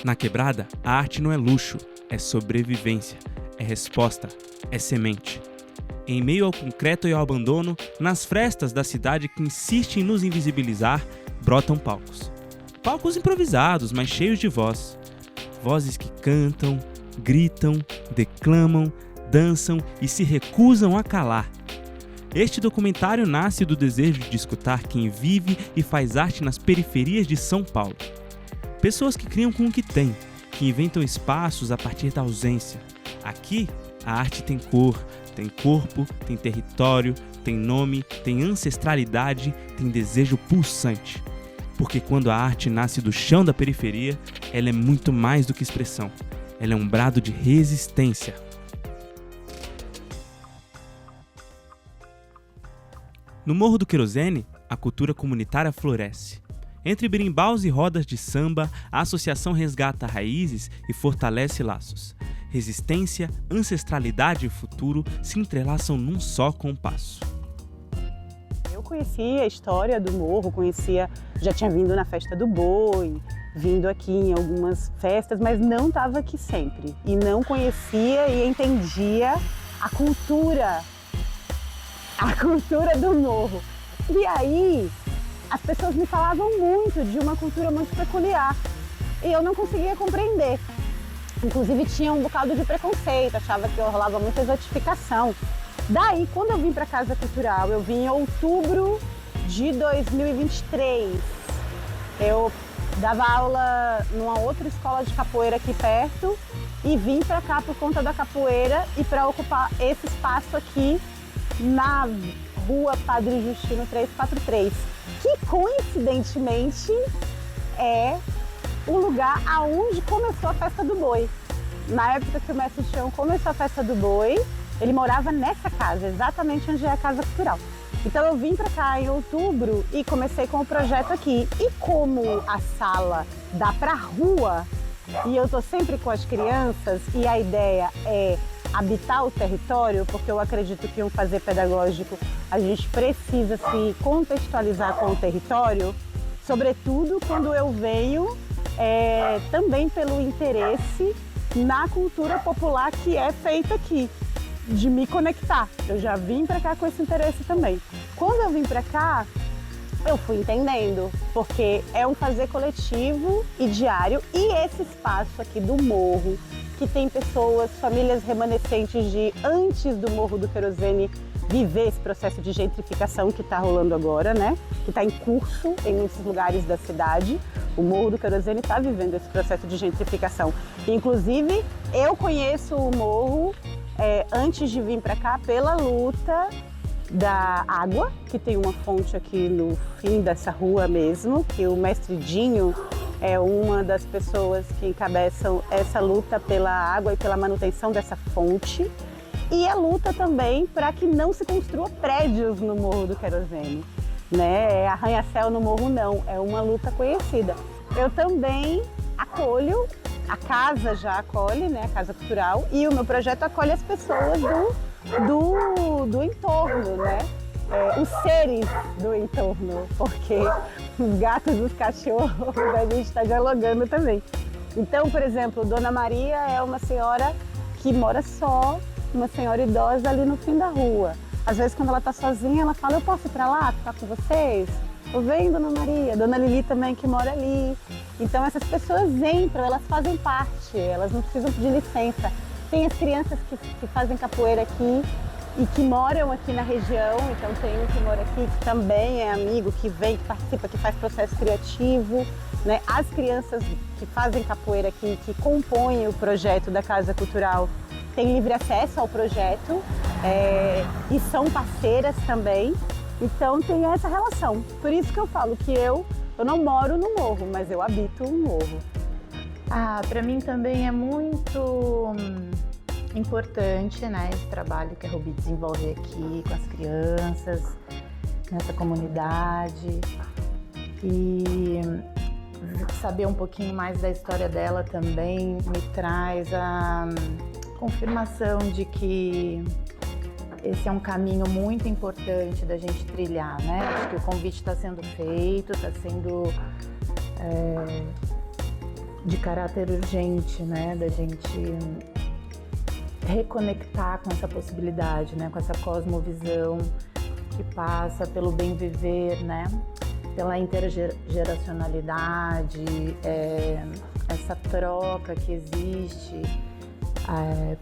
Na quebrada, a arte não é luxo, é sobrevivência, é resposta, é semente. Em meio ao concreto e ao abandono, nas frestas da cidade que insiste em nos invisibilizar, brotam palcos. Palcos improvisados, mas cheios de voz. Vozes que cantam, gritam, declamam, dançam e se recusam a calar. Este documentário nasce do desejo de escutar quem vive e faz arte nas periferias de São Paulo. Pessoas que criam com o que têm, que inventam espaços a partir da ausência. Aqui, a arte tem cor, tem corpo, tem território, tem nome, tem ancestralidade, tem desejo pulsante. Porque quando a arte nasce do chão da periferia, ela é muito mais do que expressão. Ela é um brado de resistência. No Morro do Querosene, a cultura comunitária floresce. Entre berimbaus e rodas de samba, a associação resgata raízes e fortalece laços. Resistência, ancestralidade e futuro se entrelaçam num só compasso. Eu conhecia a história do morro, já tinha vindo na festa do boi, vindo aqui em algumas festas, mas não estava aqui sempre. E não conhecia e entendia a cultura do morro. E aí, as pessoas me falavam muito de uma cultura muito peculiar e eu não conseguia compreender. Inclusive tinha um bocado de preconceito, achava que rolava muita exotificação. Daí, quando eu vim para a Casa Cultural, eu vim em outubro de 2023. Eu dava aula numa outra escola de capoeira aqui perto e vim para cá por conta da capoeira e para ocupar esse espaço aqui na Rua Padre Justino 343, que coincidentemente é o lugar aonde começou a Festa do Boi. Na época que o Mestre Chão começou a Festa do Boi, ele morava nessa casa, exatamente onde é a Casa Cultural. Então eu vim para cá em outubro e comecei com o projeto aqui. E como a sala dá para rua e eu tô sempre com as crianças e a ideia é habitar o território, porque eu acredito que um fazer pedagógico a gente precisa se contextualizar com o território, sobretudo quando eu venho também pelo interesse na cultura popular que é feita aqui, de me conectar. Eu já vim para cá com esse interesse também. Quando eu vim para cá, eu fui entendendo, porque é um fazer coletivo e diário, e esse espaço aqui do morro, que tem pessoas, famílias remanescentes de antes do Morro do Querosene viver esse processo de gentrificação que está rolando agora, né? Que está em curso em muitos lugares da cidade. O Morro do Querosene está vivendo esse processo de gentrificação. Inclusive, eu conheço o morro antes de vir para cá pela luta da água, que tem uma fonte aqui no fim dessa rua mesmo, que o Mestre Dinho é uma das pessoas que encabeçam essa luta pela água e pela manutenção dessa fonte. E a luta também para que não se construa prédios no Morro do Querosene, né? Arranha-céu no morro não, é uma luta conhecida. Eu também acolho, a casa já acolhe, né? A Casa Cultural, e o meu projeto acolhe as pessoas do entorno, né? Os seres do entorno, porque os gatos e os cachorros a gente está dialogando também. Então, por exemplo, Dona Maria é uma senhora que mora só, uma senhora idosa ali no fim da rua. Às vezes, quando ela está sozinha, ela fala: eu posso ir para lá, ficar com vocês? Eu venho, Dona Maria. Dona Lili também, que mora ali. Então, essas pessoas entram, elas fazem parte, elas não precisam pedir licença. Tem as crianças que fazem capoeira aqui e que moram aqui na região. Então, tem um que mora aqui, que também é amigo, que vem, que participa, que faz processo criativo, né? As crianças que fazem capoeira aqui, que compõem o projeto da Casa Cultural, têm livre acesso ao projeto e são parceiras também. Então tem essa relação. Por isso que eu falo que eu não moro no morro, mas eu habito o morro. Para mim também é muito importante, né, esse trabalho que a Rubi desenvolve aqui com as crianças, nessa comunidade. E saber um pouquinho mais da história dela também me traz a confirmação de que esse é um caminho muito importante da gente trilhar, né? Acho que o convite está sendo feito, está sendo de caráter urgente, né, da gente reconectar com essa possibilidade, né, com essa cosmovisão que passa pelo bem viver, né, pela intergeracionalidade, essa troca que existe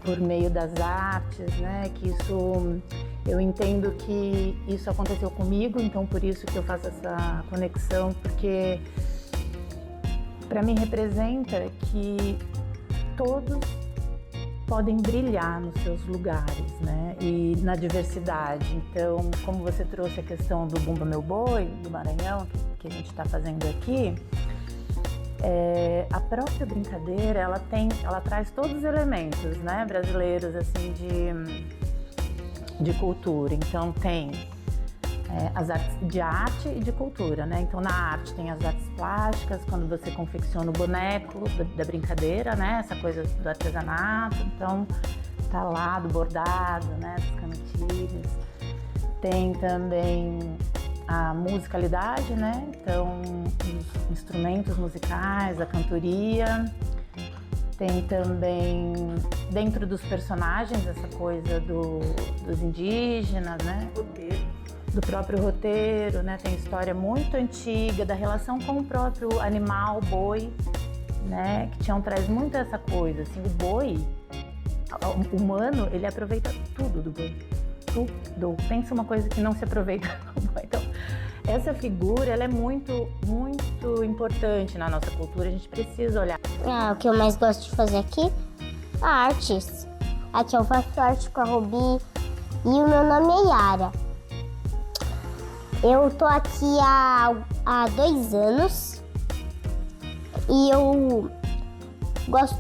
por meio das artes, né, que isso, eu entendo que isso aconteceu comigo, então por isso que eu faço essa conexão, porque para mim representa que todos podem brilhar nos seus lugares, né? E na diversidade. Então, como você trouxe a questão do Bumba Meu Boi, do Maranhão, que a gente está fazendo aqui, a própria brincadeira, ela traz todos os elementos, né, brasileiros, assim, de cultura. Então, tem as artes de arte e de cultura, né? Então, na arte tem as artes plásticas, quando você confecciona o boneco da brincadeira, né? Essa coisa do artesanato, então tá lá do bordado, né? Dos canutilhos. Tem também a musicalidade, né? Então, os instrumentos musicais, a cantoria. Tem também, dentro dos personagens, essa coisa dos indígenas, né? Do próprio roteiro, né? Tem história muito antiga da relação com o próprio animal, boi, né? Que Tião traz muito essa coisa, assim, o boi, o humano, ele aproveita tudo do boi, tudo. Pensa uma coisa que não se aproveita do boi. Então, essa figura, ela é muito, muito importante na nossa cultura, a gente precisa olhar. O que eu mais gosto de fazer aqui? Artes. Aqui eu faço arte com a Rubi e o meu nome é Yara. Eu tô aqui há 2 anos e eu gosto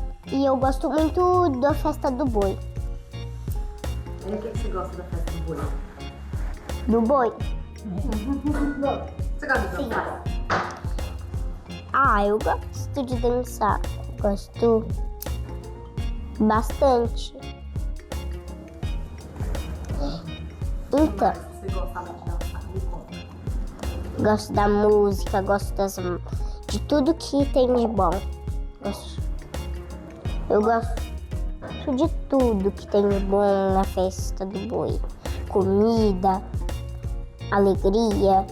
muito da festa do boi. E o que você gosta da festa do boi? Do boi? Você gosta de dançar? Eu gosto de dançar. Gosto bastante. Então. Você gosta de dançar? Me conta. Gosto da música, gosto de tudo que tem de bom. Eu gosto de tudo que tem de bom na festa do boi. Comida, alegria.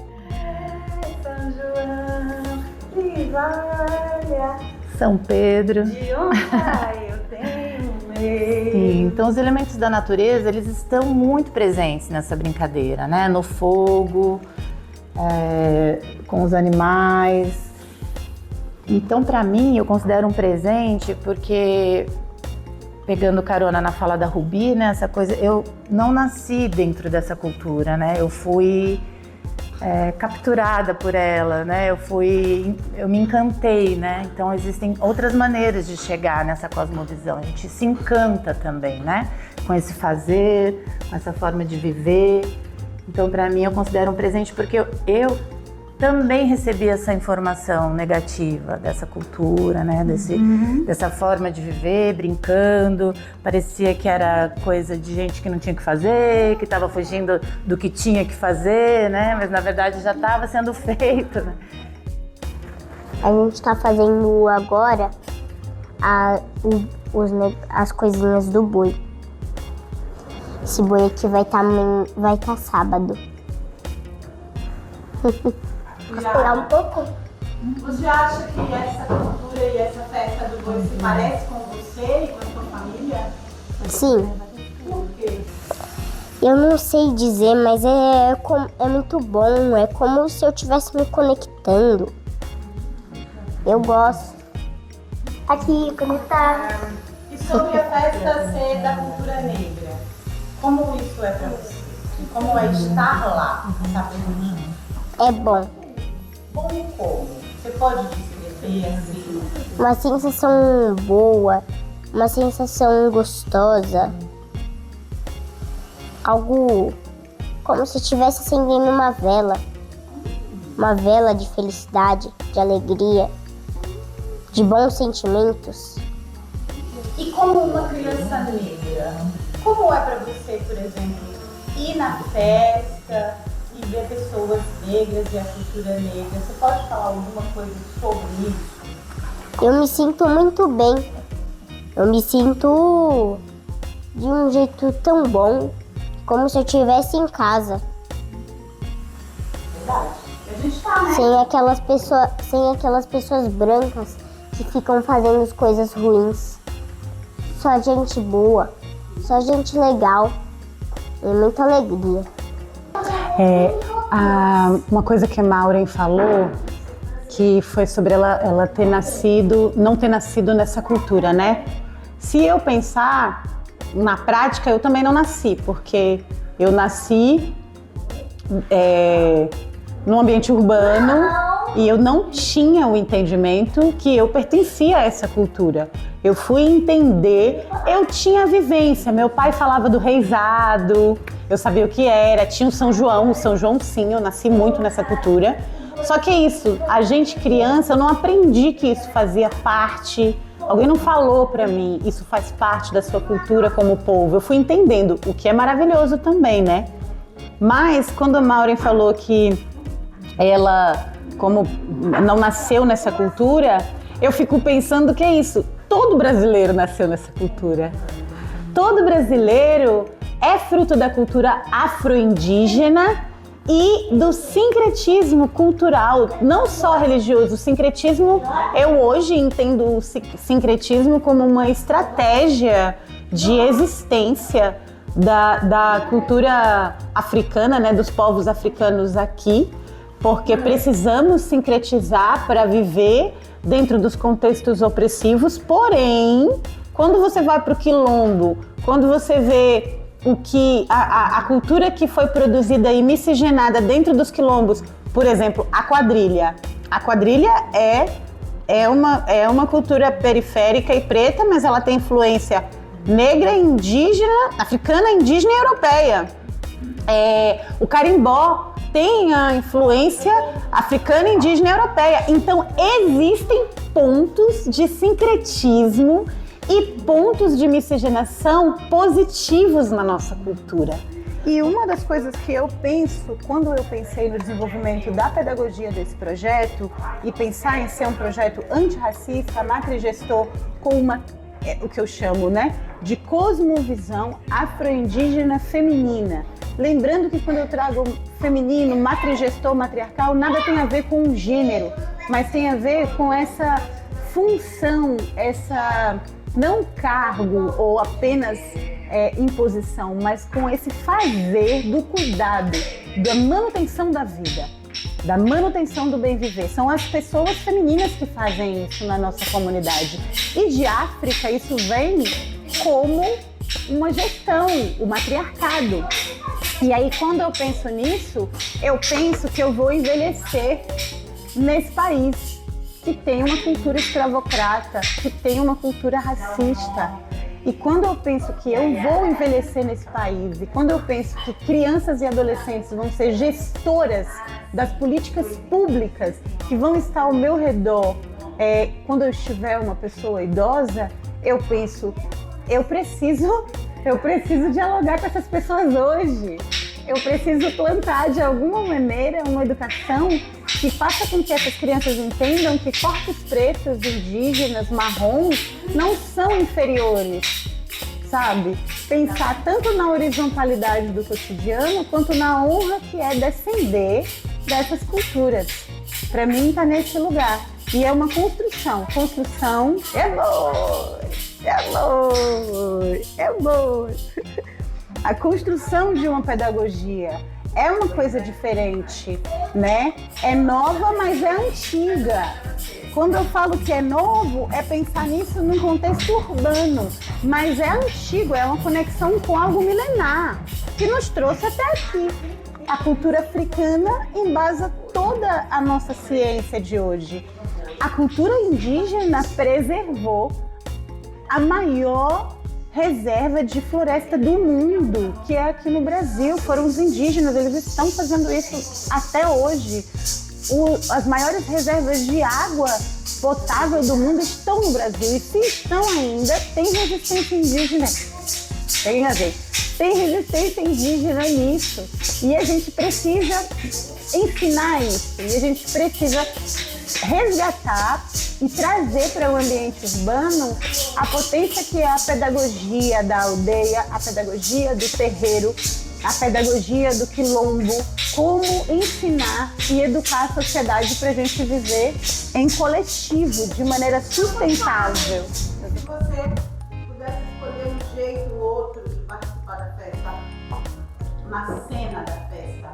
São João, Rivalha, São Pedro. De onde eu tenho medo. Sim, então os elementos da natureza, eles estão muito presentes nessa brincadeira, né? No fogo, com os animais. Então, para mim, eu considero um presente porque, pegando carona na fala da Rubi, né? Essa coisa, eu não nasci dentro dessa cultura, né? Eu fui capturada por ela, né? Eu me encantei, né? Então, existem outras maneiras de chegar nessa cosmovisão. A gente se encanta também, né? Com esse fazer, com essa forma de viver. Então, para mim, eu considero um presente porque eu também recebi essa informação negativa dessa cultura, né? Dessa forma de viver, brincando. Parecia que era coisa de gente que não tinha o que fazer, que estava fugindo do que tinha que fazer, né? Mas, na verdade, já estava sendo feito, né? A gente está fazendo agora as coisinhas do boi. Esse boi aqui vai estar sábado. Esperar um pouco? Você acha que essa cultura e essa festa do boi se parece com você e com a sua família? Sim. Por quê? Eu não sei dizer, mas é muito bom. É como se eu estivesse me conectando. Eu gosto. Aqui, conectar. E sobre a festa ser da cultura negra, como isso é para você? Como é estar lá, sabe? É bom. Bom como? Você pode descrever assim? Uma sensação boa, uma sensação gostosa. Algo como se estivesse acendendo uma vela. Uma vela de felicidade, de alegria, de bons sentimentos. E como uma criança negra, como é para você, por exemplo, ir na festa e ver pessoas negras e a cultura negra? Você pode falar alguma coisa sobre isso? Eu me sinto muito bem. Eu me sinto de um jeito tão bom, como se eu estivesse em casa. A gente tá, né? Sem aquelas pessoas brancas que ficam fazendo as coisas ruins. Só gente boa, só gente legal. E muita alegria. Uma coisa que a Maureen falou, que foi sobre ela ter nascido, não ter nascido nessa cultura, né? Se eu pensar na prática, eu também não nasci, porque eu nasci num ambiente urbano e eu não tinha o entendimento que eu pertencia a essa cultura. Eu fui entender, eu tinha a vivência. Meu pai falava do reizado, eu sabia o que era, tinha o São João sim, eu nasci muito nessa cultura. Só que é isso, a gente criança, eu não aprendi que isso fazia parte, alguém não falou pra mim, isso faz parte da sua cultura como povo. Eu fui entendendo, o que é maravilhoso também, né? Mas quando a Maureen falou que ela, como não nasceu nessa cultura, eu fico pensando que é isso, todo brasileiro nasceu nessa cultura. Todo brasileiro é fruto da cultura afro-indígena e do sincretismo cultural, não só religioso. O sincretismo, eu hoje entendo o sincretismo como uma estratégia de existência da cultura africana, né, dos povos africanos aqui, porque precisamos sincretizar para viver dentro dos contextos opressivos. Porém, quando você vai para o quilombo, quando você vê o que a cultura que foi produzida e miscigenada dentro dos quilombos, por exemplo, a quadrilha. A quadrilha é uma cultura periférica e preta, mas ela tem influência negra, indígena, africana, indígena e europeia. O carimbó tem a influência africana, indígena e europeia. Então, existem pontos de sincretismo e pontos de miscigenação positivos na nossa cultura. E uma das coisas que eu penso, quando eu pensei no desenvolvimento da pedagogia desse projeto e pensar em ser um projeto antirracista, matrigestor, com o que eu chamo, né, de cosmovisão afro-indígena feminina. Lembrando que quando eu trago feminino, matrigestor, matriarcal, nada tem a ver com o gênero, mas tem a ver com essa função, essa não cargo ou apenas imposição, mas com esse fazer do cuidado, da manutenção da vida, da manutenção do bem viver. São as pessoas femininas que fazem isso na nossa comunidade. E de África isso vem como uma gestão, o matriarcado. E aí quando eu penso nisso, eu penso que eu vou envelhecer nesse país que tem uma cultura escravocrata, que tem uma cultura racista. E quando eu penso que eu vou envelhecer nesse país, e quando eu penso que crianças e adolescentes vão ser gestoras das políticas públicas que vão estar ao meu redor, quando eu estiver uma pessoa idosa, eu penso, eu preciso dialogar com essas pessoas hoje. Eu preciso plantar de alguma maneira uma educação que faça com que essas crianças entendam que corpos pretos, indígenas, marrons não são inferiores, sabe? Pensar tanto na horizontalidade do cotidiano quanto na honra que é descender dessas culturas. Para mim está nesse lugar. E é uma construção. Construção é amor, é amor, é amor. A construção de uma pedagogia é uma coisa diferente, né? É nova, mas é antiga. Quando eu falo que é novo, é pensar nisso num contexto urbano, mas é antigo, é uma conexão com algo milenar, que nos trouxe até aqui. A cultura africana embasa toda a nossa ciência de hoje. A cultura indígena preservou a maior reserva de floresta do mundo, que é aqui no Brasil. Foram os indígenas, eles estão fazendo isso até hoje. As maiores reservas de água potável do mundo estão no Brasil. E se estão ainda, tem resistência indígena. Tem resistência indígena nisso. E a gente precisa ensinar isso. E a gente precisa resgatar e trazer para o ambiente urbano a potência que é a pedagogia da aldeia, a pedagogia do terreiro, a pedagogia do quilombo, como ensinar e educar a sociedade para a gente viver em coletivo, de maneira sustentável. Se você pudesse escolher um jeito ou outro de participar da festa, uma cena da festa,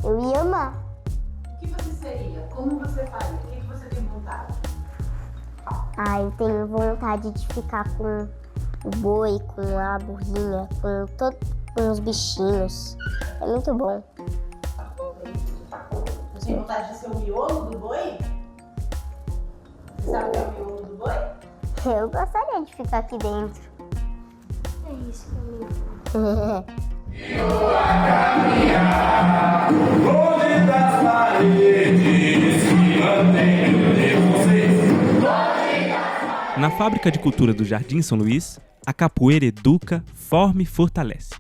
Eu ia amar. o que você seria? Como você faria? O que você tem vontade? Eu tenho vontade de ficar com o boi, com a burrinha, com os bichinhos. É muito bom. Você tem vontade de ser o miolo do boi? Você sabe o que é o miolo do boi? Eu gostaria de ficar aqui dentro. É isso comigo. Na Fábrica de Cultura do Jardim São Luís, a capoeira educa, forma e fortalece.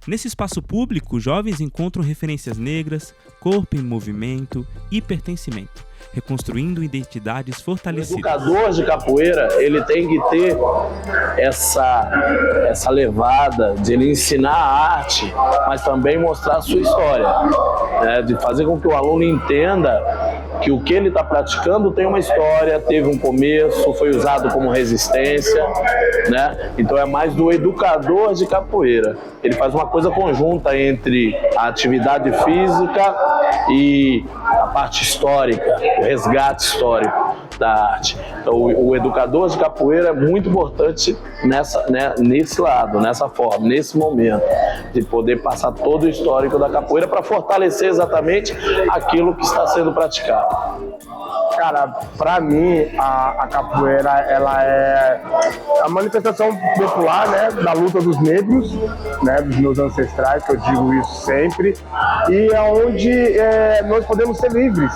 Nesse espaço público, jovens encontram referências negras, corpo em movimento e pertencimento, reconstruindo identidades O fortalecidas. educador de capoeira, ele tem que ter essa levada de ele ensinar a arte, mas também mostrar a sua história, né? De fazer com que o aluno entenda que o que ele está praticando tem uma história, teve um começo, foi usado como resistência, né? Então é mais do educador de capoeira. Ele faz uma coisa conjunta entre a atividade física e a parte histórica, o resgate histórico da arte. Então o educador de capoeira é muito importante nesse lado, nessa forma, nesse momento, de poder passar todo o histórico da capoeira para fortalecer exatamente aquilo que está sendo praticado. Cara, pra mim, a capoeira, ela é a manifestação popular, né, da luta dos negros, né, dos meus ancestrais, que eu digo isso sempre, e é onde nós podemos ser livres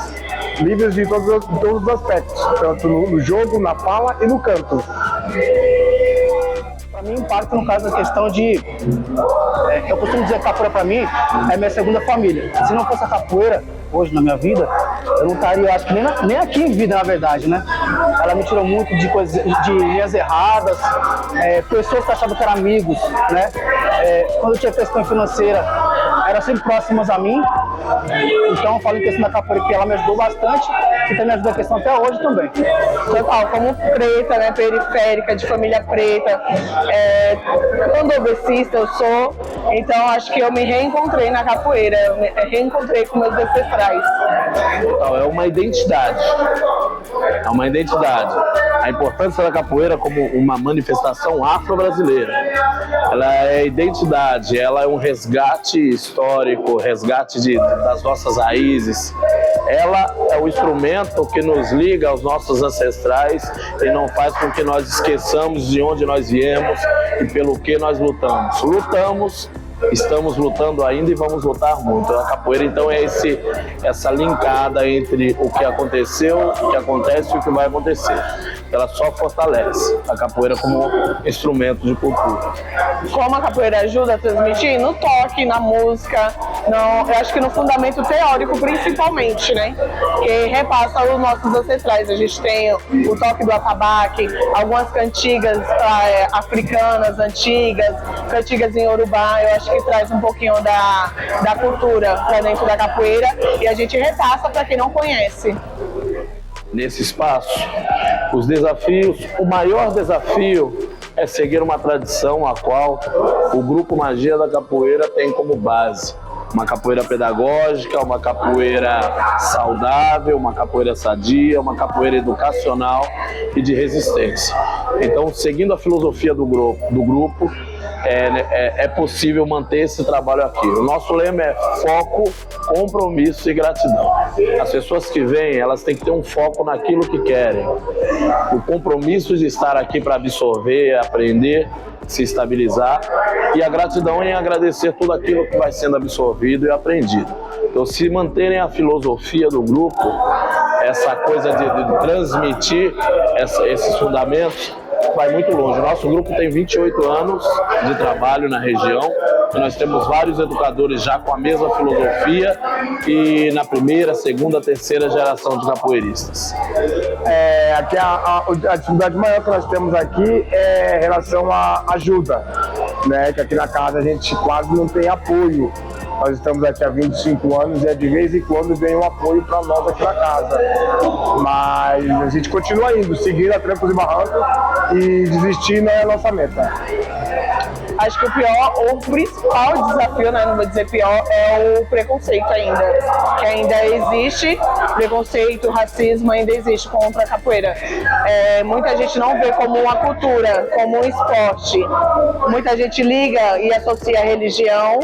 de todos os aspectos, tanto no jogo, na fala e no canto. Para mim, parte no caso da questão de... eu costumo dizer que a capoeira, para mim, é minha segunda família. Se não fosse a capoeira, hoje na minha vida, eu não estaria, acho que nem aqui em vida, na verdade, né? Ela me tirou muito de coisas, de linhas erradas, pessoas que achavam que eram amigos, né? Quando eu tinha questão financeira, eram sempre próximas a mim. Então, eu falo em questão da capoeira que ela me ajudou bastante e também me ajuda a questão até hoje também. Total, como preta, né, periférica, de família preta, candomblessista eu sou, então acho que eu me reencontrei na capoeira, eu me reencontrei com meus ancestrais. Então, é uma identidade. É uma identidade. A importância da capoeira como uma manifestação afro-brasileira. Ela é identidade, ela é um resgate histórico, resgate das nossas raízes. Ela é o instrumento que nos liga aos nossos ancestrais e não faz com que nós esqueçamos de onde nós viemos e pelo que nós lutamos. Estamos lutando ainda e vamos lutar muito. A capoeira, então, é essa linkada entre o que aconteceu, o que acontece e o que vai acontecer. Ela só fortalece a capoeira como instrumento de cultura. Como a capoeira ajuda a transmitir? No toque, na música, eu acho que no fundamento teórico principalmente, né? Que repassa os nossos ancestrais. A gente tem o toque do atabaque, algumas cantigas africanas antigas, cantigas em Yorubá. Eu acho que traz um pouquinho da cultura para dentro da capoeira e a gente repassa para quem não conhece. Nesse espaço, os desafios, o maior desafio é seguir uma tradição a qual o Grupo Magia da Capoeira tem como base. Uma capoeira pedagógica, uma capoeira saudável, uma capoeira sadia, uma capoeira educacional e de resistência. Então, seguindo a filosofia do grupo, é possível manter esse trabalho aqui. O nosso lema é foco, compromisso e gratidão. As pessoas que vêm, elas têm que ter um foco naquilo que querem. O compromisso de estar aqui para absorver, aprender, se estabilizar, e a gratidão em agradecer tudo aquilo que vai sendo absorvido e aprendido. Então, se manterem a filosofia do grupo, essa coisa de transmitir esses fundamentos, vai muito longe. O nosso grupo tem 28 anos de trabalho na região e nós temos vários educadores já com a mesma filosofia e na primeira, segunda, terceira geração de capoeiristas. Aqui a dificuldade maior que nós temos aqui é em relação à ajuda, né? Que aqui na casa a gente quase não tem apoio. Nós estamos aqui há 25 anos e de vez em quando vem um apoio para nós aqui na casa. Mas a gente continua indo, seguindo a trancos e barrancos e desistir não é a nossa meta. Acho que o principal desafio, né, não vou dizer pior, é o preconceito ainda. Que ainda existe preconceito, racismo ainda existe contra a capoeira. Muita gente não vê como uma cultura, como um esporte. Muita gente liga e associa a religião,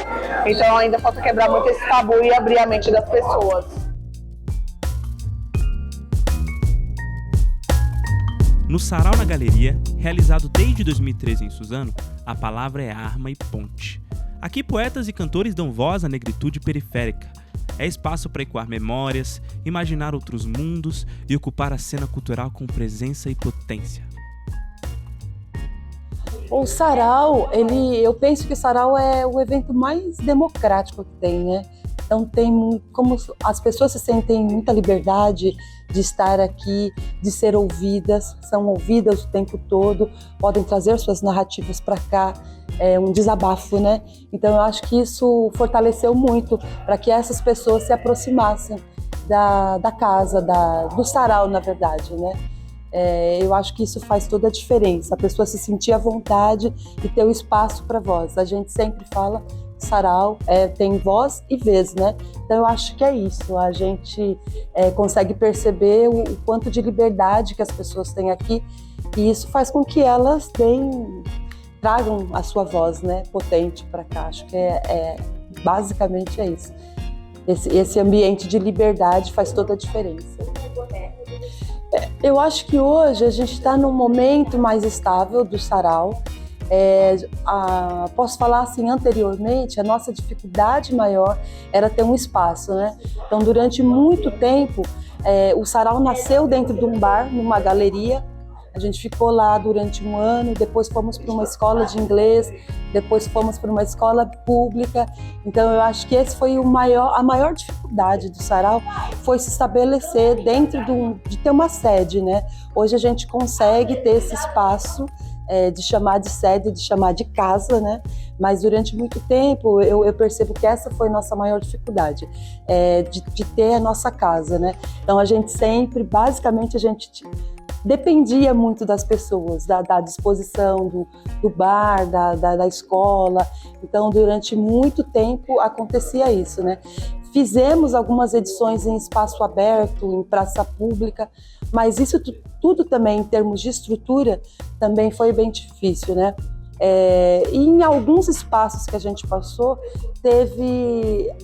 então ainda falta quebrar muito esse tabu e abrir a mente das pessoas. No Sarau na Galeria, realizado desde 2013 em Suzano, a palavra é arma e ponte. Aqui poetas e cantores dão voz à negritude periférica. É espaço para ecoar memórias, imaginar outros mundos e ocupar a cena cultural com presença e potência. O Sarau, eu penso que o Sarau é o evento mais democrático que tem, né? Então tem como as pessoas se sentem muita liberdade de estar aqui, de ser ouvidas, são ouvidas o tempo todo, podem trazer suas narrativas para cá, é um desabafo, né? Então eu acho que isso fortaleceu muito para que essas pessoas se aproximassem da casa, do Sarau, na verdade, né? Eu acho que isso faz toda a diferença, a pessoa se sentir à vontade e ter o espaço para voz. A gente sempre fala Sarau tem voz e vez, né? Então eu acho que é isso, a gente consegue perceber o quanto de liberdade que as pessoas têm aqui e isso faz com que elas tragam a sua voz, né, potente para cá. Acho que basicamente é isso. Esse ambiente de liberdade faz toda a diferença. Eu acho que hoje a gente está num momento mais estável do Sarau. Posso falar assim, anteriormente, a nossa dificuldade maior era ter um espaço, né? Então, durante muito tempo, o Sarau nasceu dentro de um bar, numa galeria. A gente ficou lá durante um ano, depois fomos para uma escola de inglês, depois fomos para uma escola pública. Então, eu acho que esse foi a maior dificuldade do Sarau, foi se estabelecer dentro de ter uma sede, né? Hoje a gente consegue ter esse espaço de chamar de sede, de chamar de casa, né? Mas durante muito tempo eu percebo que essa foi nossa maior dificuldade, de ter a nossa casa, né? Então a gente sempre, basicamente, a gente dependia muito das pessoas, da disposição do bar, da escola. Então durante muito tempo acontecia isso, né? Fizemos algumas edições em espaço aberto, em praça pública, mas isso tudo também, em termos de estrutura, também foi bem difícil, né? E em alguns espaços que a gente passou,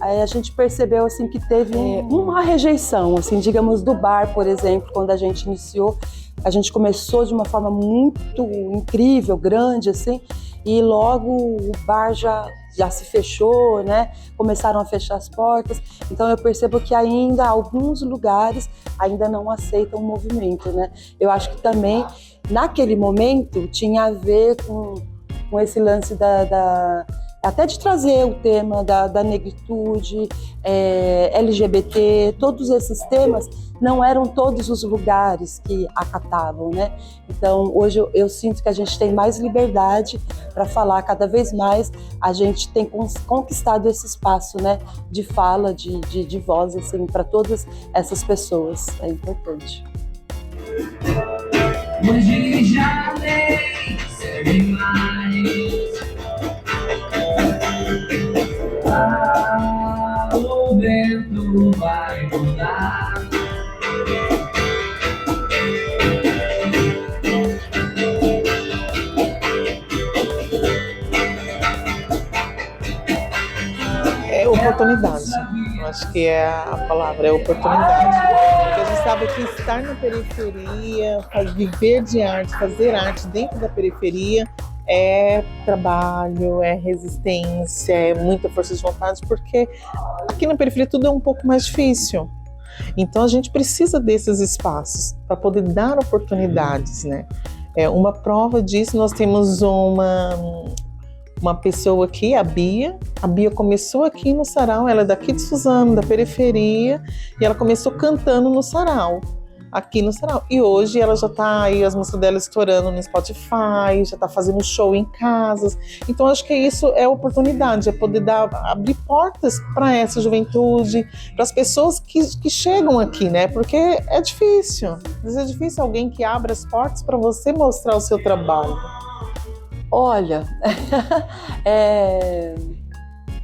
a gente percebeu assim, que teve uma rejeição, assim, digamos, do bar, por exemplo, quando a gente iniciou. A gente começou de uma forma muito incrível, grande, assim, e logo o bar já se fechou, né? Começaram a fechar as portas. Então eu percebo que ainda alguns lugares ainda não aceitam o movimento, né? Eu acho que também naquele momento tinha a ver com esse lance até de trazer o tema da negritude, LGBT, todos esses temas não eram todos os lugares que acatavam, né? Então, hoje eu sinto que a gente tem mais liberdade para falar, cada vez mais a gente tem conquistado esse espaço, né, de fala, de voz, assim, para todas essas pessoas. É importante. Hoje já nem serve mais. O vento vai mudar. É oportunidade. Eu acho que a palavra é oportunidade. Porque a gente sabe que estar na periferia, viver de arte, fazer arte dentro da periferia é trabalho, é resistência, é muita força de vontade, porque aqui na periferia tudo é um pouco mais difícil. Então a gente precisa desses espaços para poder dar oportunidades, né? Uma prova disso, nós temos uma pessoa aqui, a Bia. A Bia começou aqui no sarau, ela é daqui de Suzano, da periferia, e ela começou cantando no sarau, aqui no sarau. E hoje ela já tá aí, as músicas dela estourando no Spotify, já tá fazendo show em casas. Então acho que isso é oportunidade, é poder abrir portas para essa juventude, para as pessoas que chegam aqui, né? Porque é difícil. Às vezes é difícil alguém que abra as portas para você mostrar o seu trabalho. Olha,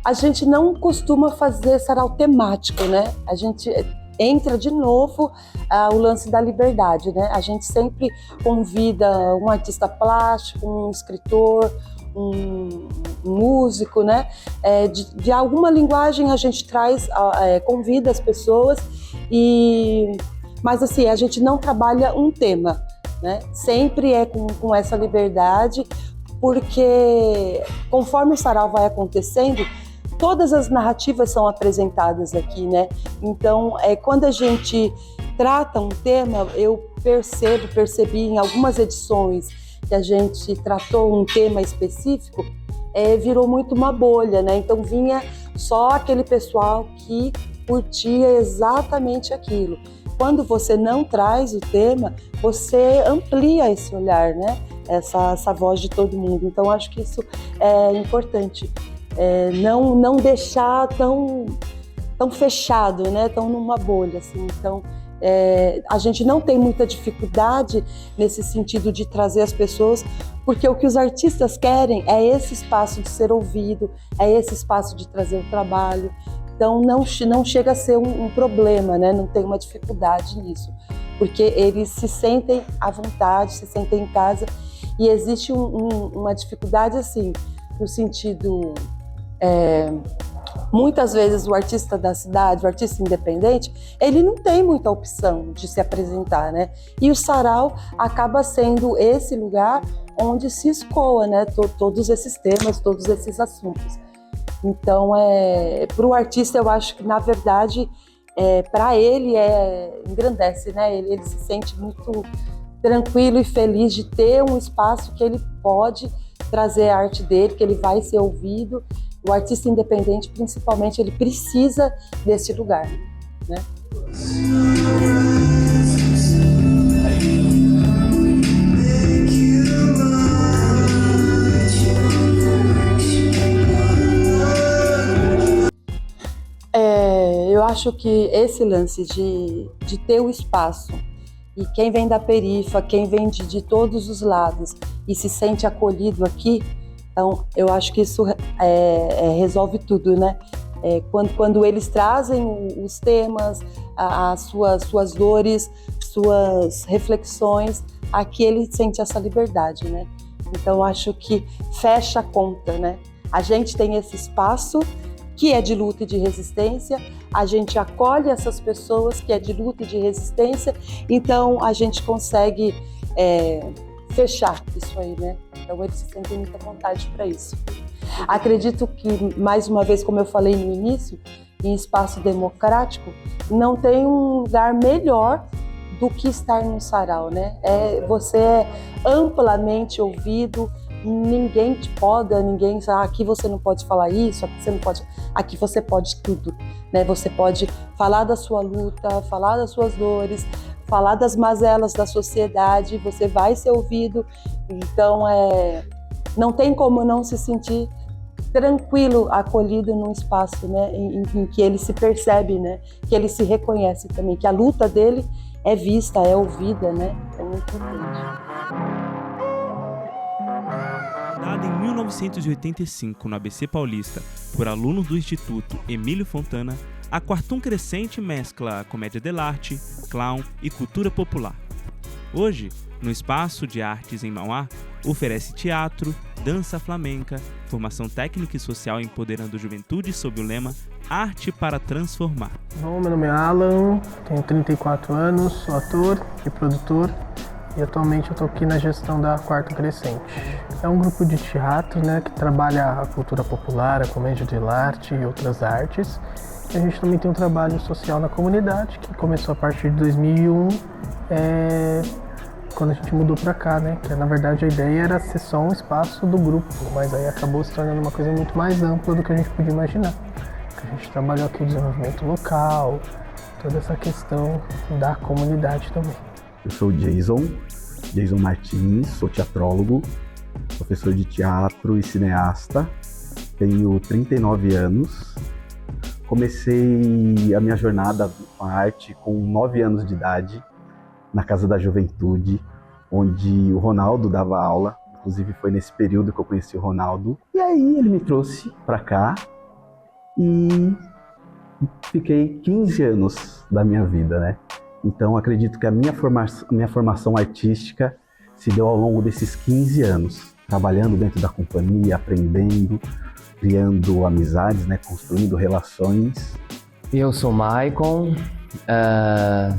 a gente não costuma fazer sarau temático, né? A gente entra de novo o lance da liberdade, né? A gente sempre convida um artista plástico, um escritor, um músico, né? De alguma linguagem a gente traz, convida as pessoas, mas assim, a gente não trabalha um tema, né? Sempre é com essa liberdade, porque conforme o sarau vai acontecendo, todas as narrativas são apresentadas aqui, né? Então, quando a gente trata um tema, eu percebi em algumas edições que a gente tratou um tema específico, virou muito uma bolha, né? Então vinha só aquele pessoal que curtia exatamente aquilo. Quando você não traz o tema, você amplia esse olhar, né? Essa voz de todo mundo. Então acho que isso é importante. Não deixar tão fechado, né? Tão numa bolha, assim. Então a gente não tem muita dificuldade nesse sentido de trazer as pessoas, porque o que os artistas querem é esse espaço de ser ouvido, é esse espaço de trazer o trabalho. Então não chega a ser um problema, né? Não tem uma dificuldade nisso, porque eles se sentem à vontade, se sentem em casa, e existe uma dificuldade assim, no sentido, muitas vezes o artista da cidade, o artista independente, ele não tem muita opção de se apresentar, né? E o sarau acaba sendo esse lugar onde se escoa, né? Todos esses temas, todos esses assuntos. Então, para o artista, eu acho que, na verdade, para ele engrandece, né? Ele se sente muito tranquilo e feliz de ter um espaço que ele pode trazer a arte dele, que ele vai ser ouvido. O artista independente, principalmente, ele precisa desse lugar, né? Eu acho que esse lance de ter o espaço, e quem vem da perifa, quem vem de todos os lados e se sente acolhido aqui, então eu acho que isso resolve tudo, né? Quando eles trazem os temas, as suas dores, suas reflexões, aqui ele sente essa liberdade, né? Então eu acho que fecha a conta, né? A gente tem esse espaço que é de luta e de resistência, a gente acolhe essas pessoas que é de luta e de resistência, então a gente consegue fechar isso aí, né? Então eles se sentem muita vontade para isso. Acredito que, mais uma vez, como eu falei no início, em espaço democrático, não tem um lugar melhor do que estar num sarau, né? Você é amplamente ouvido, ninguém te poda, ninguém aqui você não pode falar isso, aqui você não pode, aqui você pode tudo, né? Você pode falar da sua luta, falar das suas dores, falar das mazelas da sociedade, você vai ser ouvido. Então não tem como não se sentir tranquilo, acolhido num espaço, né, em que ele se percebe, né, que ele se reconhece também, que a luta dele é vista, é ouvida, né? É muito importante. Fundada em 1985 no ABC Paulista por alunos do Instituto Emílio Fontana, a Quartum Crescente mescla comédia dell'arte, clown e cultura popular. Hoje, no Espaço de Artes em Mauá, oferece teatro, dança flamenca, formação técnica e social empoderando a juventude sob o lema Arte para Transformar. Bom, meu nome é Alan, tenho 34 anos, sou ator e produtor e atualmente eu estou aqui na gestão da Quartum Crescente. É um grupo de teatro, né, que trabalha a cultura popular, a comédia dell'arte e outras artes. E a gente também tem um trabalho social na comunidade que começou a partir de 2001, quando a gente mudou pra cá, né? Que na verdade a ideia era ser só um espaço do grupo, mas aí acabou se tornando uma coisa muito mais ampla do que a gente podia imaginar. A gente trabalhou aqui o desenvolvimento local, toda essa questão da comunidade também. Eu sou o Jason Martins, sou teatrólogo, professor de teatro e cineasta, tenho 39 anos. Comecei a minha jornada com a arte com 9 anos de idade, na Casa da Juventude, onde o Ronaldo dava aula. Inclusive foi nesse período que eu conheci o Ronaldo. E aí ele me trouxe para cá e fiquei 15 anos da minha vida, né? Então acredito que a minha formação artística se deu ao longo desses 15 anos, trabalhando dentro da companhia, aprendendo, criando amizades, né? Construindo relações. Eu sou Maicon,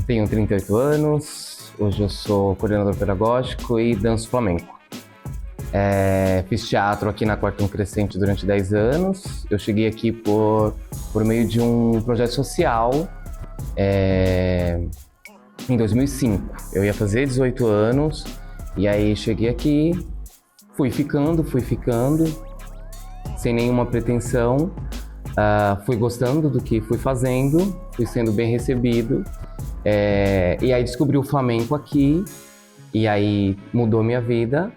tenho 38 anos, hoje eu sou coordenador pedagógico e danço flamenco. Fiz teatro aqui na Quarto Crescente durante 10 anos. Eu cheguei aqui por meio de um projeto social em 2005. Eu ia fazer 18 anos e aí cheguei aqui, fui ficando, sem nenhuma pretensão. Fui gostando do que fui fazendo, fui sendo bem recebido. E aí descobri o flamenco aqui e aí mudou minha vida.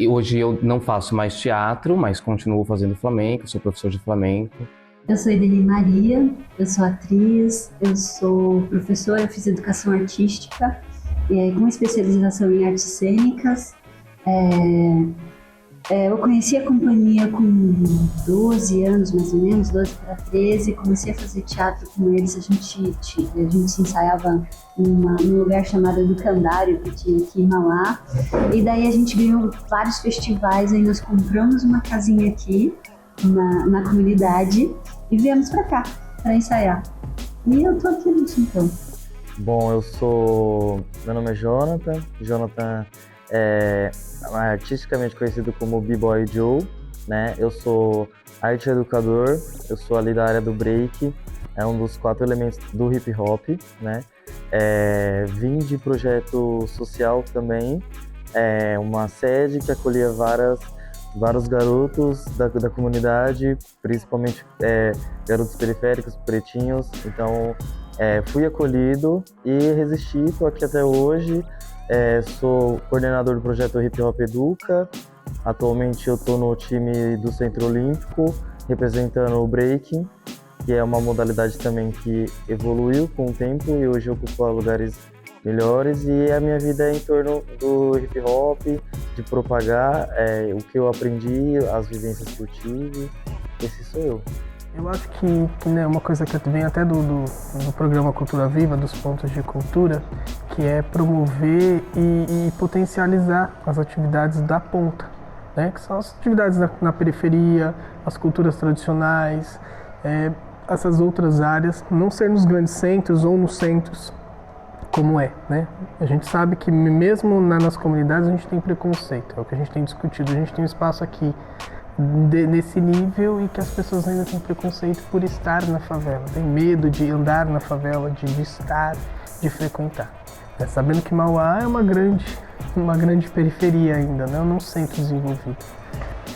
Hoje eu não faço mais teatro, mas continuo fazendo flamenco, sou professor de flamenco. Eu sou Edeli Maria, eu sou atriz, eu sou professora, eu fiz educação artística com especialização em artes cênicas. Eu conheci a companhia com 12 anos, mais ou menos, 12 para 13, comecei a fazer teatro com eles, a gente se ensaiava num lugar chamado Educandário, que tinha aqui em Mauá, e daí a gente ganhou vários festivais, aí nós compramos uma casinha aqui na comunidade e viemos para cá, para ensaiar. E eu tô aqui nisso então. Bom, meu nome é Jonathan é artisticamente conhecido como B-Boy Joe, né? Eu sou arte educador, eu sou ali da área do break, é um dos 4 elementos do hip hop, né? Vim de projeto social também, uma sede que acolhia vários garotos da comunidade, principalmente garotos periféricos, pretinhos. Então fui acolhido e resisti, estou aqui até hoje. Sou coordenador do projeto Hip Hop Educa. Atualmente eu estou no time do Centro Olímpico, representando o breaking, que é uma modalidade também que evoluiu com o tempo e hoje ocupa lugares melhores. E a minha vida é em torno do hip hop, de propagar o que eu aprendi, as vivências que eu tive. Esse sou eu. Eu acho que né, uma coisa que vem até do programa Cultura Viva, dos pontos de cultura, que é promover e potencializar as atividades da ponta, né? Que são as atividades na periferia, as culturas tradicionais, essas outras áreas, não ser nos grandes centros ou nos centros, como né? A gente sabe que mesmo nas comunidades a gente tem preconceito, é o que a gente tem discutido, a gente tem um espaço aqui nesse nível e que as pessoas ainda têm preconceito por estar na favela, tem medo de andar na favela, de estar, de frequentar. Sabendo que Mauá é uma grande periferia ainda, né? Não um centro desenvolvido.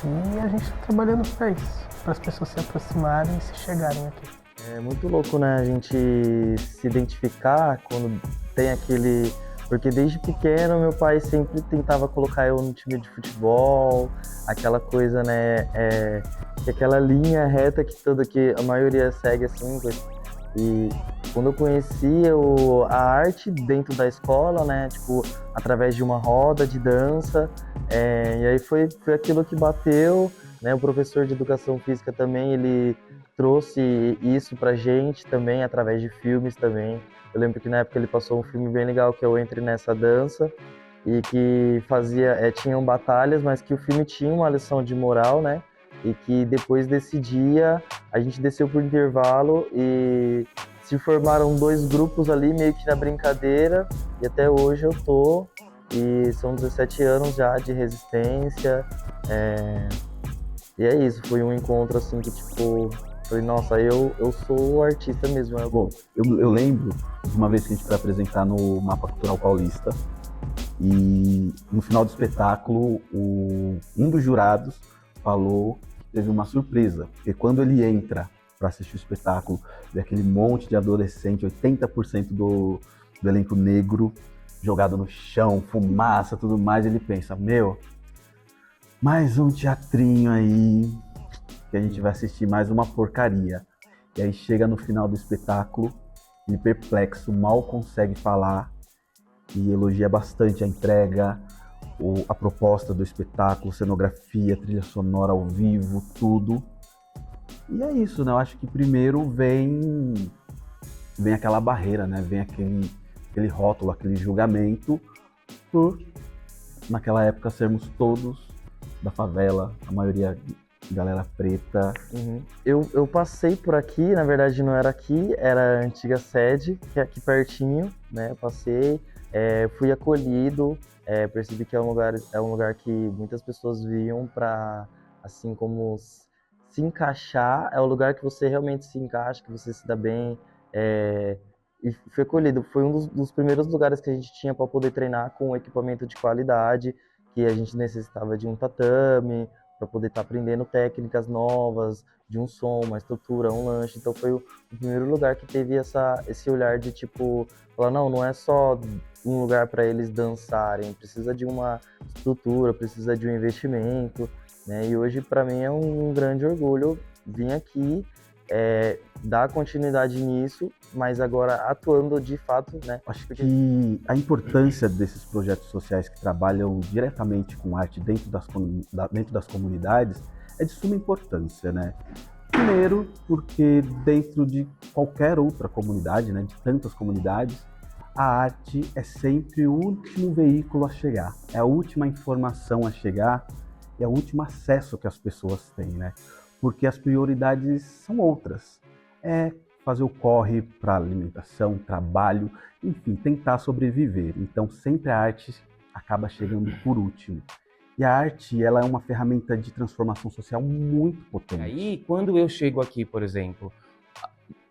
E a gente está trabalhando para isso, para as pessoas se aproximarem e se chegarem aqui. É muito louco, né? A gente se identificar quando tem aquele... Porque desde pequeno meu pai sempre tentava colocar eu no time de futebol, aquela coisa, né, aquela linha reta que a maioria segue assim. E quando eu conheci a arte dentro da escola, né, tipo, através de uma roda de dança, e aí foi aquilo que bateu, né, o professor de educação física também, ele trouxe isso pra gente também, através de filmes também. Eu lembro que na época ele passou um filme bem legal, que é o Entre Nessa Dança, e que tinham batalhas, mas que o filme tinha uma lição de moral, né? E que depois desse dia, a gente desceu por intervalo e se formaram 2 grupos ali, meio que na brincadeira, e até hoje eu tô, e são 17 anos já de resistência, e é isso, foi um encontro assim que tipo... Falei, nossa, eu sou artista mesmo. Bom, eu lembro de uma vez que a gente foi apresentar no Mapa Cultural Paulista E no final do espetáculo, um dos jurados falou que teve uma surpresa, porque quando ele entra para assistir o espetáculo, vê aquele monte de adolescente, 80% do elenco negro jogado no chão, fumaça, tudo mais, ele pensa, mais um teatrinho aí, que a gente vai assistir mais uma porcaria. E aí chega no final do espetáculo, ele perplexo, mal consegue falar, e elogia bastante a entrega, a proposta do espetáculo, cenografia, trilha sonora ao vivo, tudo. E é isso, né? Eu acho que primeiro vem aquela barreira, né? Vem aquele rótulo, aquele julgamento por, naquela época, sermos todos da favela, a maioria galera preta. Eu passei por aqui, na verdade não era aqui, era a antiga sede, que é aqui pertinho, né? Eu passei, fui acolhido, percebi que é um lugar que muitas pessoas viam para, assim como se encaixar, é o lugar que você realmente se encaixa, que você se dá bem, e foi acolhido. Foi um dos primeiros lugares que a gente tinha para poder treinar com equipamento de qualidade, que a gente necessitava de um tatame, para poder estar aprendendo técnicas novas, de um som, uma estrutura, um lanche. Então foi o primeiro lugar que teve esse olhar de tipo, falar, não é só um lugar para eles dançarem, precisa de uma estrutura, precisa de um investimento, né? E hoje para mim é um grande orgulho vir aqui, dar continuidade nisso, mas agora atuando de fato, né? Acho que a importância desses projetos sociais que trabalham diretamente com arte dentro das comunidades é de suma importância, né? Primeiro, porque dentro de qualquer outra comunidade, né, de tantas comunidades, a arte é sempre o último veículo a chegar, é a última informação a chegar, é o último acesso que as pessoas têm, né? Porque as prioridades são outras. É fazer o corre para alimentação, trabalho, enfim, tentar sobreviver. Então sempre a arte acaba chegando por último. E a arte, ela é uma ferramenta de transformação social muito potente. Aí, quando eu chego aqui, por exemplo,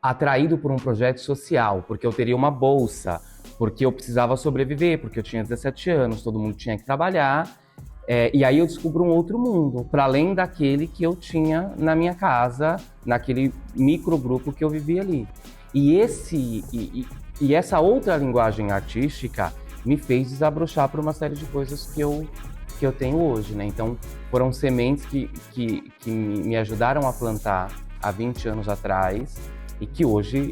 atraído por um projeto social, porque eu teria uma bolsa, porque eu precisava sobreviver, porque eu tinha 17 anos, todo mundo tinha que trabalhar, e aí eu descubro um outro mundo, para além daquele que eu tinha na minha casa, naquele microgrupo que eu vivia ali. E essa outra linguagem artística me fez desabrochar para uma série de coisas que eu tenho hoje, né? Então, foram sementes que me ajudaram a plantar há 20 anos atrás e que hoje,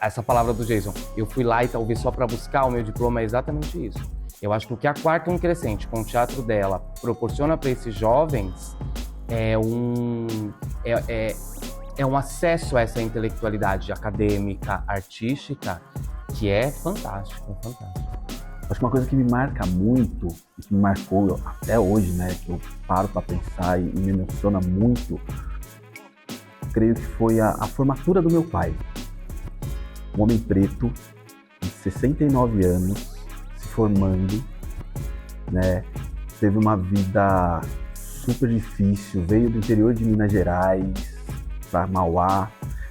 essa palavra do Jason, eu fui lá e talvez só para buscar o meu diploma, é exatamente isso. Eu acho que o que a Quarta Crescente, com o teatro dela, proporciona para esses jovens é um acesso a essa intelectualidade acadêmica, artística, que é fantástico, é fantástico. Acho que uma coisa que me marca muito, e que me marcou até hoje, né, que eu paro para pensar e me emociona muito, creio que foi a formatura do meu pai. Um homem preto, de 69 anos, se formando, né, teve uma vida super difícil, veio do interior de Minas Gerais para Mauá,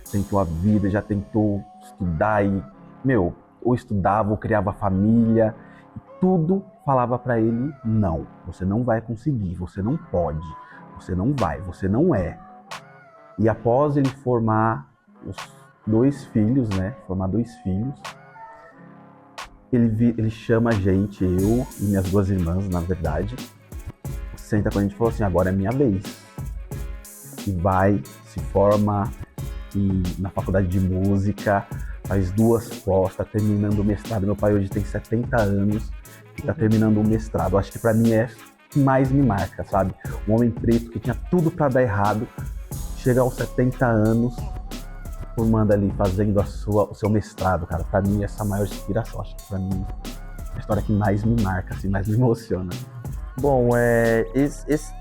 tentou a vida, já tentou estudar e, ou estudava ou criava família, e tudo falava para ele, não, você não vai conseguir, você não pode, você não vai, você não é. E após ele formar os 2 filhos, né, ele chama a gente, eu e minhas 2 irmãs, na verdade, senta com a gente e falou assim, agora é minha vez. E vai, se forma na faculdade de música, faz 2 pós, está terminando o mestrado. Meu pai hoje tem 70 anos e está terminando o mestrado. Acho que para mim é o que mais me marca, sabe? Um homem preto que tinha tudo para dar errado, chega aos 70 anos, formando ali, fazendo o seu mestrado, cara. Para mim essa é a maior inspiração. Acho que para mim é a história que mais me marca, assim, mais me emociona. Bom,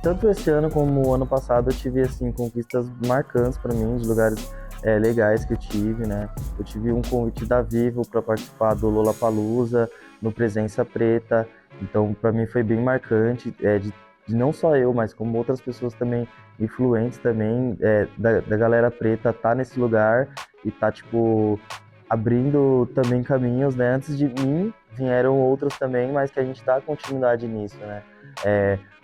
tanto esse ano como o ano passado eu tive assim conquistas marcantes para mim, de lugares legais que eu tive, né? Eu tive um convite da Vivo para participar do Lollapalooza, no Presença Preta, então para mim foi bem marcante, de não só eu, mas como outras pessoas também influentes também, da galera preta tá nesse lugar e tá tipo abrindo também caminhos, né? Antes de mim vieram outros também, mas que a gente dá continuidade nisso, né?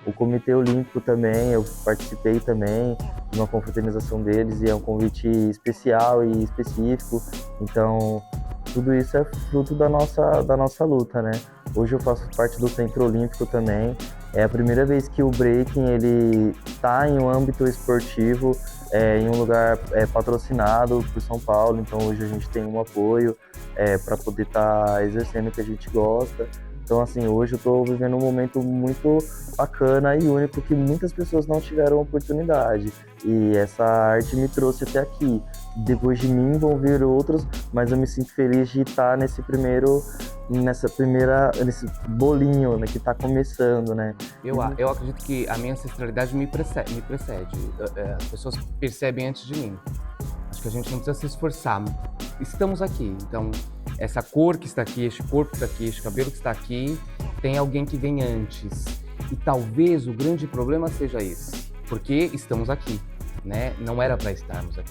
O Comitê Olímpico também, eu participei também de uma confraternização deles e é um convite especial e específico, então tudo isso é fruto da nossa luta, né? Hoje eu faço parte do Centro Olímpico também, é a primeira vez que o breaking ele está em um âmbito esportivo, em um lugar patrocinado por São Paulo, então hoje a gente tem um apoio para poder estar exercendo o que a gente gosta. Então, assim, hoje eu estou vivendo um momento muito bacana e único que muitas pessoas não tiveram oportunidade. E essa arte me trouxe até aqui. Depois de mim vão vir outros, mas eu me sinto feliz de estar nesse bolinho, né, que está começando, né? Eu acredito que a minha ancestralidade me precede. As pessoas percebem antes de mim. Acho que a gente não precisa se esforçar. Estamos aqui, então essa cor que está aqui, este corpo que está aqui, este cabelo que está aqui, tem alguém que vem antes. E talvez o grande problema seja esse, porque estamos aqui, né? Não era para estarmos aqui.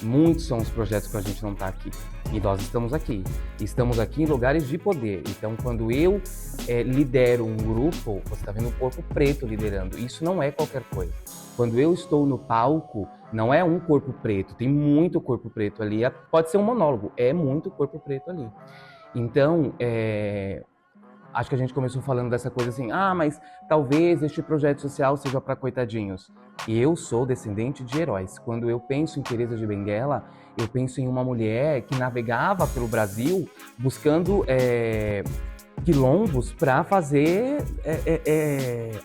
Muitos são os projetos para a gente não estar aqui. E nós estamos aqui. Estamos aqui em lugares de poder. Então, quando eu lidero um grupo, você está vendo um corpo preto liderando. Isso não é qualquer coisa. Quando eu estou no palco, não é um corpo preto, tem muito corpo preto ali. Pode ser um monólogo, é muito corpo preto ali. Então, acho que a gente começou falando dessa coisa assim, mas talvez este projeto social seja para coitadinhos. E eu sou descendente de heróis. Quando eu penso em Teresa de Benguela, eu penso em uma mulher que navegava pelo Brasil buscando quilombos para fazer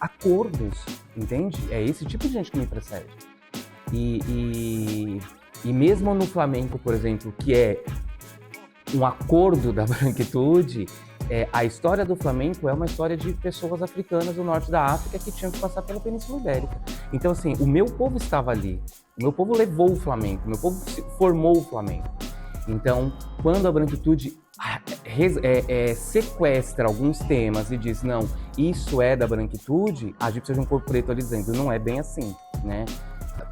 acordos, entende? É esse tipo de gente que me precede. E mesmo no flamenco, por exemplo, que é um acordo da branquitude, a história do flamenco é uma história de pessoas africanas do norte da África que tinham que passar pela Península Ibérica. Então, assim, o meu povo estava ali, o meu povo levou o flamenco, o meu povo formou o flamenco. Então, quando a branquitude sequestra alguns temas e diz, não, isso é da branquitude, a gente precisa de um corpo preto ali dizendo, não é bem assim, né?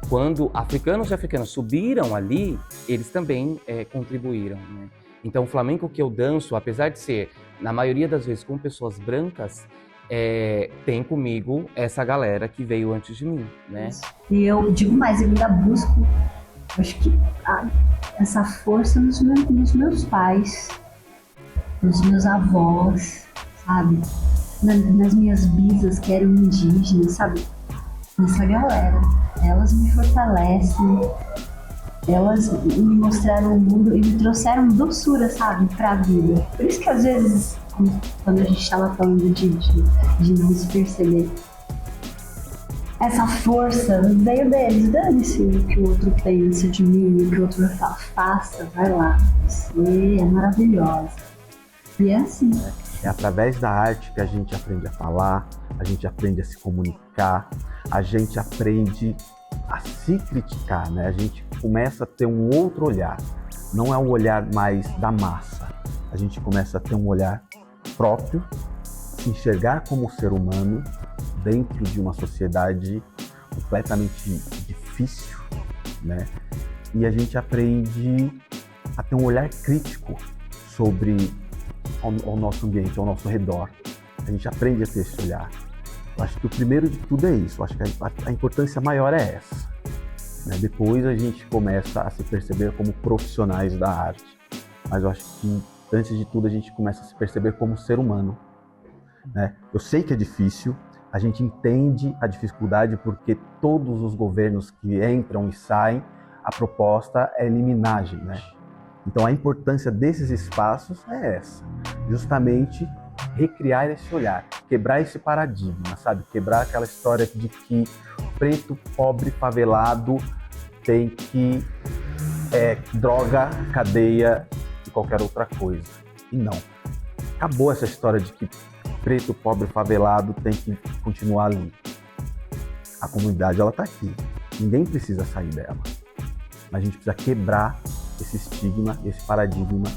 Quando africanos e africanas subiram ali, eles também contribuíram, né? Então, o flamenco que eu danço, apesar de ser, na maioria das vezes, com pessoas brancas, tem comigo essa galera que veio antes de mim, né? E eu digo mais, eu ainda busco, acho que essa força nos meus pais, nos meus avós, sabe? Nas minhas bisas que eram indígenas, sabe? Nessa galera. Elas me fortalecem, elas me mostraram o mundo e me trouxeram doçura, sabe, pra vida. Por isso que às vezes, quando a gente estava falando de não se perceber, essa força veio deles. Dane-se o que o outro pensa de mim, o que o outro faça, vai lá, você é maravilhosa. E é assim. É através da arte que a gente aprende a falar, a gente aprende a se comunicar, a gente aprende a se criticar, né? A gente começa a ter um outro olhar. Não é um olhar mais da massa. A gente começa a ter um olhar próprio, se enxergar como ser humano dentro de uma sociedade completamente difícil, né? E a gente aprende a ter um olhar crítico sobre o nosso ambiente, ao nosso redor. A gente aprende a ter esse olhar. Eu acho que o primeiro de tudo é isso. Eu acho que a importância maior é essa, né? Depois a gente começa a se perceber como profissionais da arte. Mas eu acho que, antes de tudo, a gente começa a se perceber como ser humano, né? Eu sei que é difícil, a gente entende a dificuldade porque todos os governos que entram e saem, a proposta é eliminar a gente, né? Então a importância desses espaços é essa, justamente recriar esse olhar, quebrar esse paradigma, sabe? Quebrar aquela história de que preto, pobre, favelado tem que droga, cadeia e qualquer outra coisa. E não. Acabou essa história de que preto, pobre, favelado tem que continuar ali. A comunidade, ela tá aqui. Ninguém precisa sair dela. Mas a gente precisa quebrar esse estigma, esse paradigma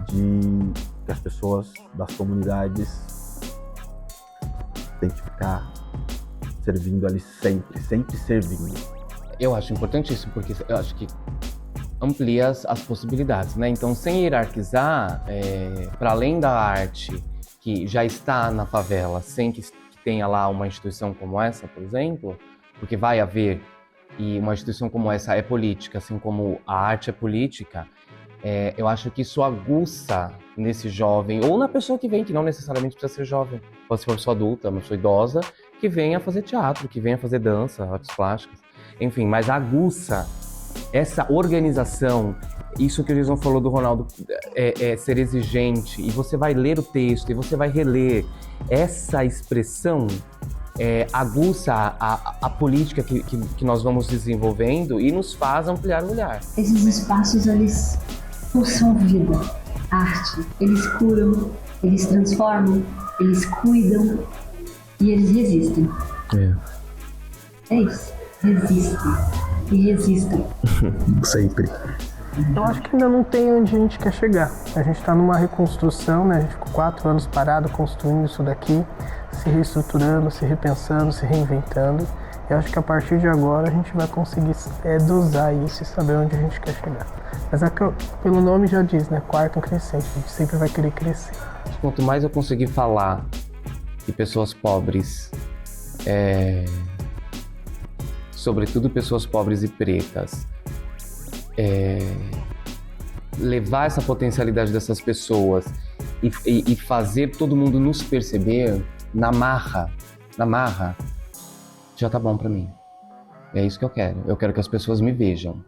de que as pessoas das comunidades têm que ficar servindo ali sempre servindo. Eu acho importante isso, porque eu acho que amplia as possibilidades, né? Então, sem hierarquizar, para além da arte que já está na favela, sem que tenha lá uma instituição como essa, por exemplo, porque vai haver, e uma instituição como essa é política, assim como a arte é política, eu acho que isso aguça nesse jovem, ou na pessoa que vem, que não necessariamente precisa ser jovem, pode ser uma pessoa adulta, uma pessoa idosa, que venha fazer teatro, que venha fazer dança, artes plásticas, enfim, mas aguça essa organização. Isso que o Jason falou do Ronaldo, ser exigente, e você vai ler o texto, e você vai reler. Essa expressão aguça a política que nós vamos desenvolvendo e nos faz ampliar o olhar. Esses espaços, eles pulsam vida, arte. Eles curam, eles transformam, eles cuidam e eles resistem. É isso, resistem e resistam. Sempre. Eu acho que ainda não tem onde a gente quer chegar. A gente está numa reconstrução, né? A gente ficou 4 anos parado construindo isso daqui, se reestruturando, se repensando, se reinventando. Eu acho que a partir de agora a gente vai conseguir dosar isso e saber onde a gente quer chegar. Mas pelo nome já diz, né? Quarto crescente, a gente sempre vai querer crescer. Quanto mais eu conseguir falar de pessoas pobres, sobretudo pessoas pobres e pretas, levar essa potencialidade dessas pessoas e fazer todo mundo nos perceber na marra, já tá bom pra mim. É isso que eu quero. Eu quero que as pessoas me vejam.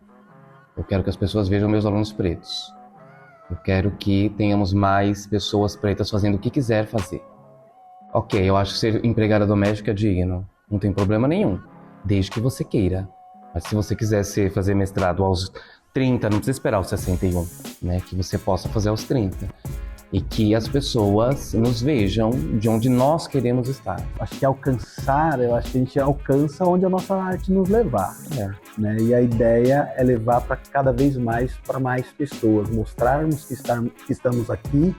Eu quero que as pessoas vejam meus alunos pretos. Eu quero que tenhamos mais pessoas pretas fazendo o que quiser fazer. Ok, eu acho que ser empregada doméstica é digno. Não tem problema nenhum, desde que você queira. Mas se você quiser fazer mestrado aos 30, não precisa esperar aos 61, né? Que você possa fazer aos 30. E que as pessoas nos vejam de onde nós queremos estar. Acho que eu acho que a gente alcança onde a nossa arte nos levar. Né? E a ideia é levar para cada vez mais para mais pessoas, mostrarmos que estamos aqui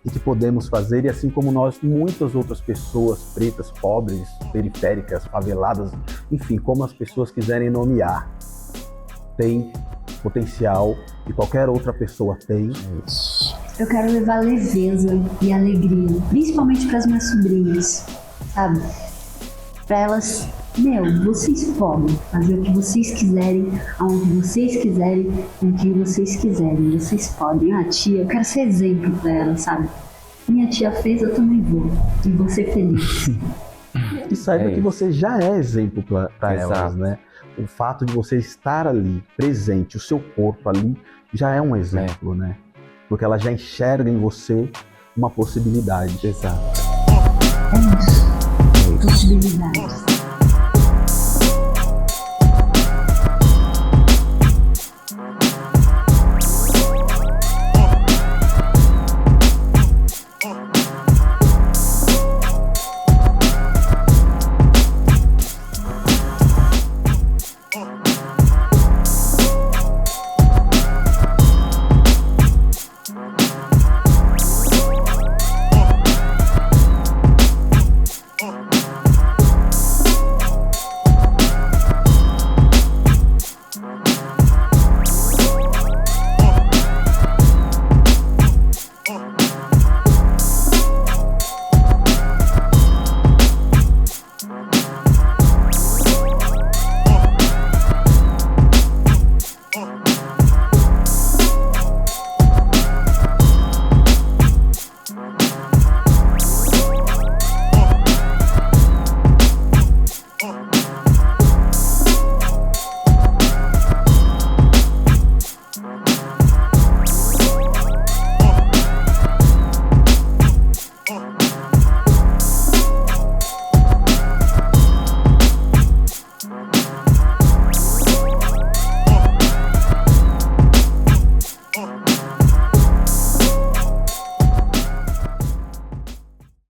e que podemos fazer, e assim como nós, muitas outras pessoas pretas, pobres, periféricas, faveladas, enfim, como as pessoas quiserem nomear, tem potencial e qualquer outra pessoa tem. Eu quero levar leveza e alegria, principalmente para as minhas sobrinhas, sabe? Para elas, vocês podem fazer o que vocês quiserem, aonde vocês quiserem, com quem vocês quiserem, vocês podem. Tia, eu quero ser exemplo para elas, sabe? Minha tia fez, eu também vou, e vou ser feliz. E saiba que você já é exemplo para elas, né? O fato de você estar ali, presente, o seu corpo ali, já é um exemplo, né? Porque ela já enxerga em você uma possibilidade. É isso. Possibilidades.